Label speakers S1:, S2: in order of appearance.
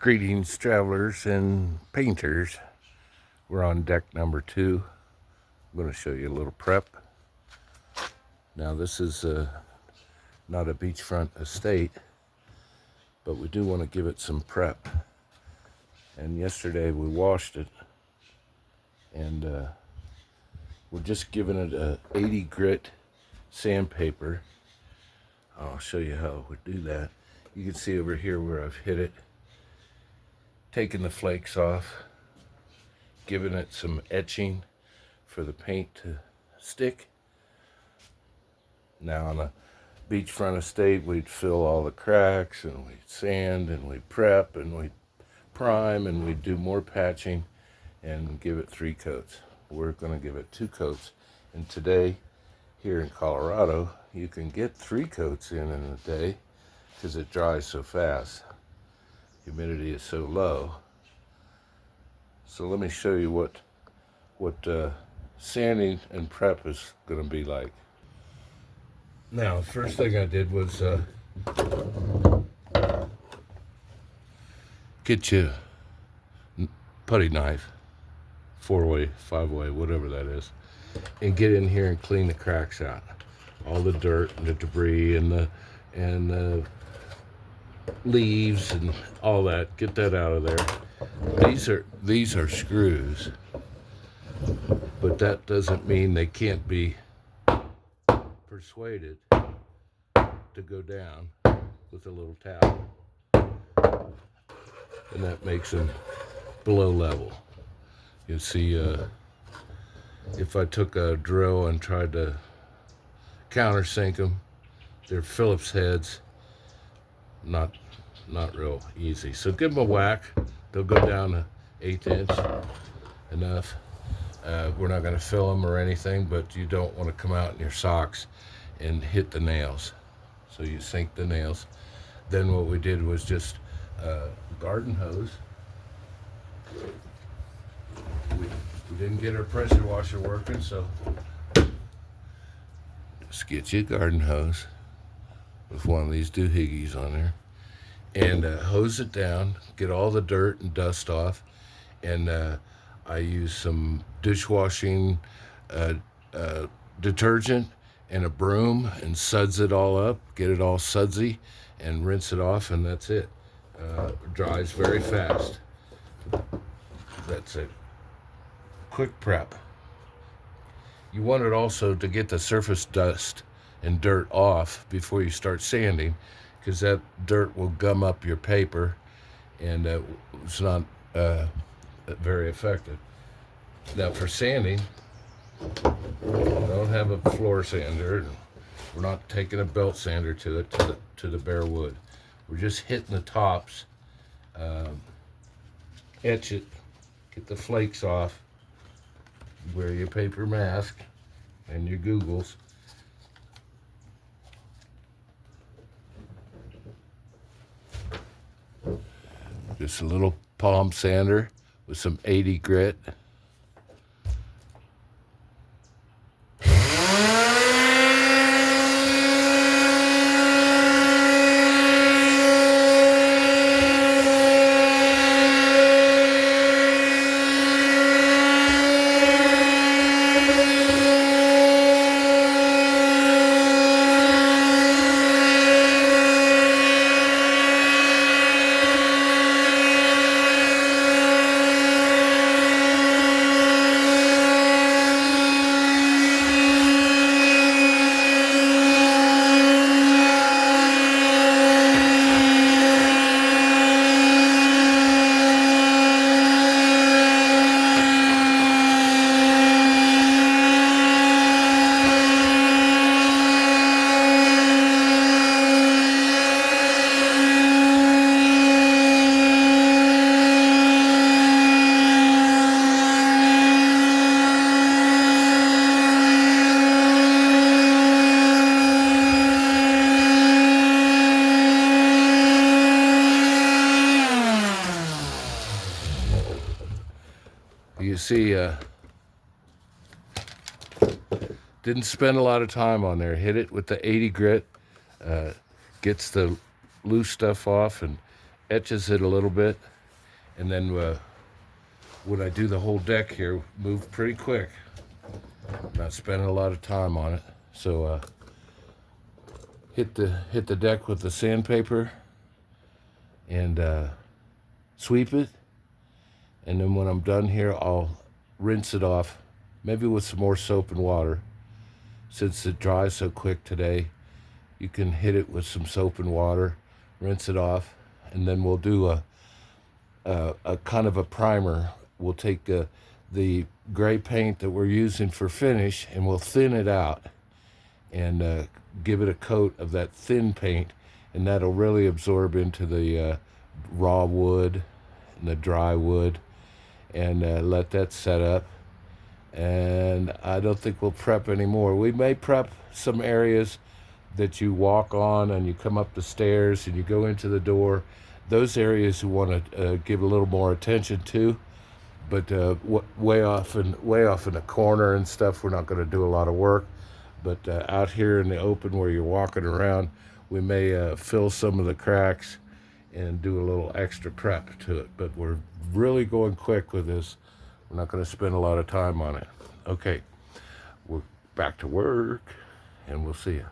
S1: Greetings, travelers and painters. We're on deck number 2. I'm going to show you a little prep. Now, this is not a beachfront estate, but we do want to give it some prep. And yesterday we washed it, and we're just giving it a 80 grit sandpaper. I'll show you how we do that. You can see over here where I've hit it, taking the flakes off, giving it some etching for the paint to stick. Now on a beachfront estate, we'd fill all the cracks, and we'd sand, and we'd prep, and we'd prime, and we'd do more patching and give it 3 coats. We're going to give it 2 coats. And today, here in Colorado, you can get 3 coats in a day because it dries so fast. Humidity is so low. So let me show you what sanding and prep is going to be like. Now, the first thing I did was get you putty knife, 4-way, 5-way, whatever that is, and get in here and clean the cracks out, all the dirt and the debris and the leaves and all that. Get that out of there. These are screws, but that doesn't mean they can't be persuaded to go down with a little towel, and that makes them below level. You see, if I took a drill and tried to countersink them, they're Phillips heads, not real easy. So give them a whack. They'll go down an 1/8 inch, enough. We're not going to fill them or anything, but you don't want to come out in your socks and hit the nails. So you sink the nails. Then what we did was just garden hose. We didn't get our pressure washer working, so just get you a garden hose with one of these doohickeys on there, and hose it down, get all the dirt and dust off. And I use some dishwashing detergent and a broom and suds it all up, get it all sudsy, and rinse it off, and that's it. Dries very fast. That's a quick prep. You want it also to get the surface dust and dirt off before you start sanding, because that dirt will gum up your paper, and it's not very effective. Now for sanding, we don't have a floor sander. We're not taking a belt sander to it, to the bare wood. We're just hitting the tops, etch it, get the flakes off, wear your paper mask and your googles. Just a little palm sander with some 80 grit. You see, didn't spend a lot of time on there. Hit it with the 80 grit, gets the loose stuff off and etches it a little bit. And then when I do the whole deck here, move pretty quick. Not spending a lot of time on it. So hit the deck with the sandpaper and sweep it. And then when I'm done here, I'll rinse it off, maybe with some more soap and water. Since it dries so quick today, you can hit it with some soap and water, rinse it off, and then we'll do a kind of a primer. We'll take the gray paint that we're using for finish, and we'll thin it out and give it a coat of that thin paint, and that'll really absorb into the raw wood and the dry wood, and let that set up. And I don't think we'll prep anymore. We may prep some areas that you walk on and you come up the stairs and you go into the door. Those areas you want to give a little more attention to, but way off in the corner and stuff, we're not going to do a lot of work. But out here in the open where you're walking around, we may fill some of the cracks and do a little extra prep to it. But we're really going quick with this. We're not going to spend a lot of time on it. Okay, we're back to work, and we'll see you.